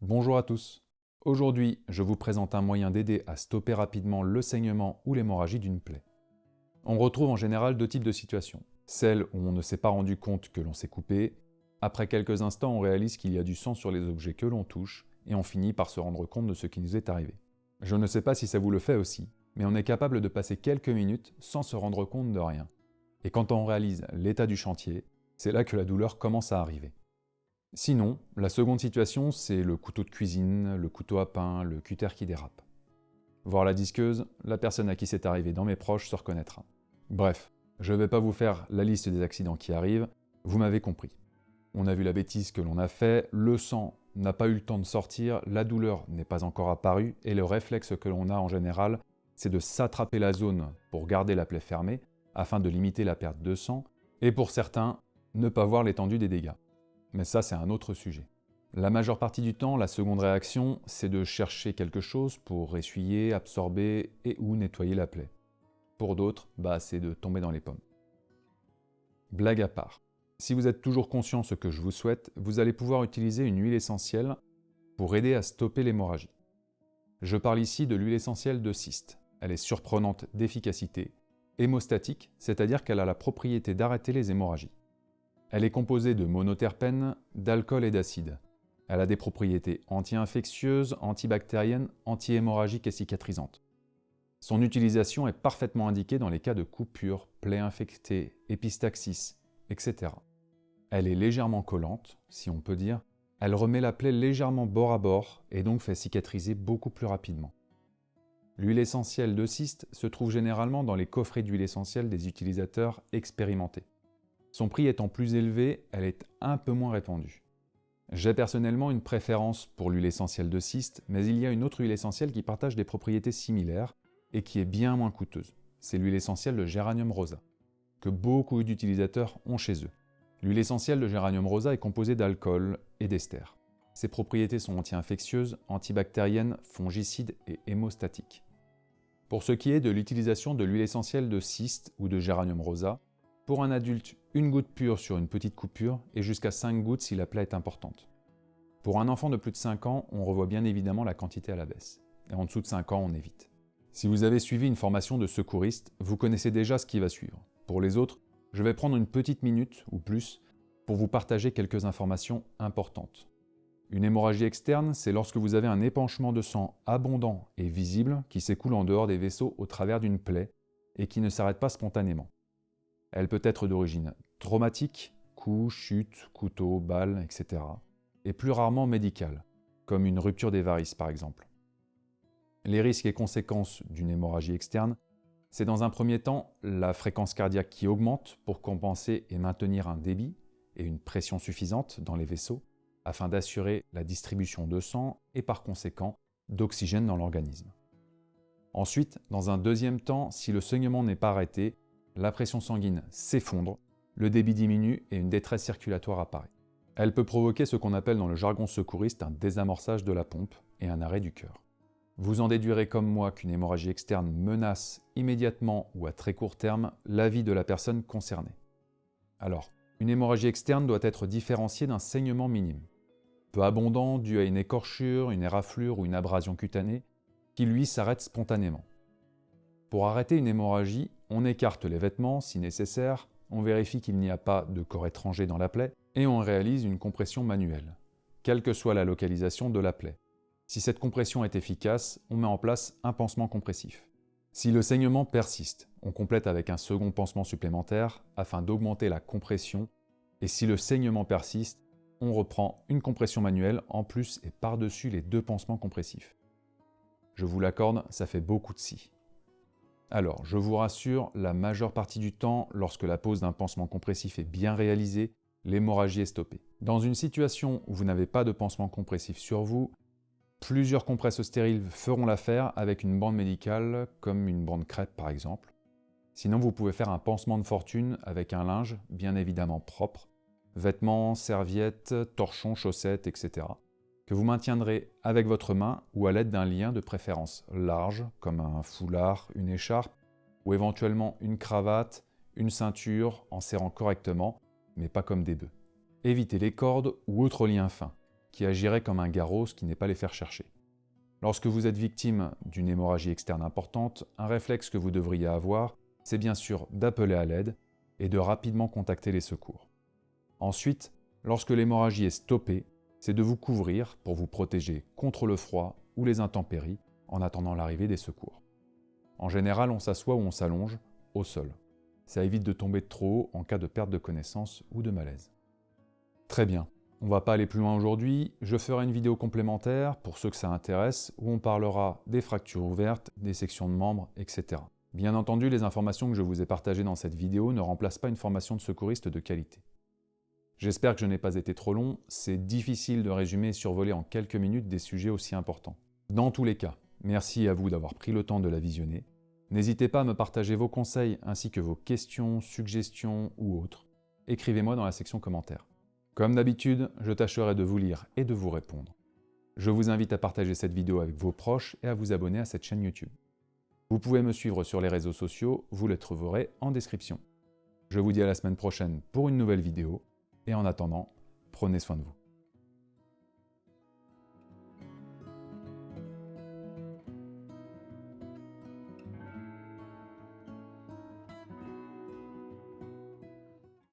Bonjour à tous. Aujourd'hui, je vous présente un moyen d'aider à stopper rapidement le saignement ou l'hémorragie d'une plaie. On retrouve en général deux types de situations. Celle où on ne s'est pas rendu compte que l'on s'est coupé. Après quelques instants, on réalise qu'il y a du sang sur les objets que l'on touche et on finit par se rendre compte de ce qui nous est arrivé. Je ne sais pas si ça vous le fait aussi, mais on est capable de passer quelques minutes sans se rendre compte de rien. Et quand on réalise l'état du chantier, c'est là que la douleur commence à arriver. Sinon, la seconde situation, c'est le couteau de cuisine, le couteau à pain, le cutter qui dérape. Voir la disqueuse, la personne à qui c'est arrivé dans mes proches se reconnaîtra. Bref, je ne vais pas vous faire la liste des accidents qui arrivent, vous m'avez compris. On a vu la bêtise que l'on a fait, le sang n'a pas eu le temps de sortir, la douleur n'est pas encore apparue, et le réflexe que l'on a en général, c'est de s'attraper la zone pour garder la plaie fermée, afin de limiter la perte de sang, et pour certains, ne pas voir l'étendue des dégâts. Mais ça, c'est un autre sujet. La majeure partie du temps, la seconde réaction, c'est de chercher quelque chose pour essuyer, absorber et ou nettoyer la plaie. Pour d'autres, c'est de tomber dans les pommes. Blague à part. Si vous êtes toujours conscient de ce que je vous souhaite, vous allez pouvoir utiliser une huile essentielle pour aider à stopper l'hémorragie. Je parle ici de l'huile essentielle de cyste. Elle est surprenante d'efficacité, hémostatique, c'est-à-dire qu'elle a la propriété d'arrêter les hémorragies. Elle est composée de monoterpènes, d'alcool et d'acide. Elle a des propriétés anti-infectieuses, antibactériennes, anti-hémorragiques et cicatrisantes. Son utilisation est parfaitement indiquée dans les cas de coupures, plaies infectées, épistaxis, etc. Elle est légèrement collante, si on peut dire. Elle remet la plaie légèrement bord à bord et donc fait cicatriser beaucoup plus rapidement. L'huile essentielle de cyste se trouve généralement dans les coffrets d'huile essentielle des utilisateurs expérimentés. Son prix étant plus élevé, elle est un peu moins répandue. J'ai personnellement une préférence pour l'huile essentielle de cyste, mais il y a une autre huile essentielle qui partage des propriétés similaires et qui est bien moins coûteuse. C'est l'huile essentielle de Geranium rosa, que beaucoup d'utilisateurs ont chez eux. L'huile essentielle de Geranium rosa est composée d'alcool et d'ester. Ses propriétés sont anti-infectieuses, antibactériennes, fongicides et hémostatiques. Pour ce qui est de l'utilisation de l'huile essentielle de cyste ou de Geranium rosa, pour un adulte, une goutte pure sur une petite coupure et jusqu'à 5 gouttes si la plaie est importante. Pour un enfant de plus de 5 ans, on revoit bien évidemment la quantité à la baisse. Et en dessous de 5 ans, on évite. Si vous avez suivi une formation de secouriste, vous connaissez déjà ce qui va suivre. Pour les autres, je vais prendre une petite minute ou plus pour vous partager quelques informations importantes. Une hémorragie externe, c'est lorsque vous avez un épanchement de sang abondant et visible qui s'écoule en dehors des vaisseaux au travers d'une plaie et qui ne s'arrête pas spontanément. Elle peut être d'origine traumatique, coups, chutes, couteaux, balles, etc. et plus rarement médicale, comme une rupture des varices par exemple. Les risques et conséquences d'une hémorragie externe, c'est dans un premier temps la fréquence cardiaque qui augmente pour compenser et maintenir un débit et une pression suffisante dans les vaisseaux afin d'assurer la distribution de sang et par conséquent d'oxygène dans l'organisme. Ensuite, dans un deuxième temps, si le saignement n'est pas arrêté, la pression sanguine s'effondre, le débit diminue et une détresse circulatoire apparaît. Elle peut provoquer ce qu'on appelle dans le jargon secouriste un désamorçage de la pompe et un arrêt du cœur. Vous en déduirez comme moi qu'une hémorragie externe menace immédiatement ou à très court terme la vie de la personne concernée. Alors, une hémorragie externe doit être différenciée d'un saignement minime, peu abondant dû à une écorchure, une éraflure ou une abrasion cutanée, qui lui s'arrête spontanément. Pour arrêter une hémorragie, on écarte les vêtements si nécessaire, on vérifie qu'il n'y a pas de corps étranger dans la plaie et on réalise une compression manuelle, quelle que soit la localisation de la plaie. Si cette compression est efficace, on met en place un pansement compressif. Si le saignement persiste, on complète avec un second pansement supplémentaire afin d'augmenter la compression et si le saignement persiste, on reprend une compression manuelle en plus et par-dessus les 2 pansements compressifs. Je vous l'accorde, ça fait beaucoup de si. Alors, je vous rassure, la majeure partie du temps, lorsque la pose d'un pansement compressif est bien réalisée, l'hémorragie est stoppée. Dans une situation où vous n'avez pas de pansement compressif sur vous, plusieurs compresses stériles feront l'affaire avec une bande médicale, comme une bande crêpe par exemple. Sinon, vous pouvez faire un pansement de fortune avec un linge, bien évidemment propre, vêtements, serviettes, torchons, chaussettes, etc., que vous maintiendrez avec votre main ou à l'aide d'un lien de préférence large, comme un foulard, une écharpe, ou éventuellement une cravate, une ceinture, en serrant correctement, mais pas comme des bœufs. Évitez les cordes ou autres liens fins, qui agiraient comme un garrot, ce qui n'est pas les faire chercher. Lorsque vous êtes victime d'une hémorragie externe importante, un réflexe que vous devriez avoir, c'est bien sûr d'appeler à l'aide et de rapidement contacter les secours. Ensuite, lorsque l'hémorragie est stoppée, c'est de vous couvrir pour vous protéger contre le froid ou les intempéries en attendant l'arrivée des secours. En général, on s'assoit ou on s'allonge au sol. Ça évite de tomber trop haut en cas de perte de connaissance ou de malaise. Très bien, on ne va pas aller plus loin aujourd'hui, je ferai une vidéo complémentaire pour ceux que ça intéresse où on parlera des fractures ouvertes, des sections de membres, etc. Bien entendu, les informations que je vous ai partagées dans cette vidéo ne remplacent pas une formation de secouriste de qualité. J'espère que je n'ai pas été trop long, c'est difficile de résumer et survoler en quelques minutes des sujets aussi importants. Dans tous les cas, merci à vous d'avoir pris le temps de la visionner. N'hésitez pas à me partager vos conseils ainsi que vos questions, suggestions ou autres. Écrivez-moi dans la section commentaires. Comme d'habitude, je tâcherai de vous lire et de vous répondre. Je vous invite à partager cette vidéo avec vos proches et à vous abonner à cette chaîne YouTube. Vous pouvez me suivre sur les réseaux sociaux, vous les trouverez en description. Je vous dis à la semaine prochaine pour une nouvelle vidéo, et en attendant, prenez soin de vous.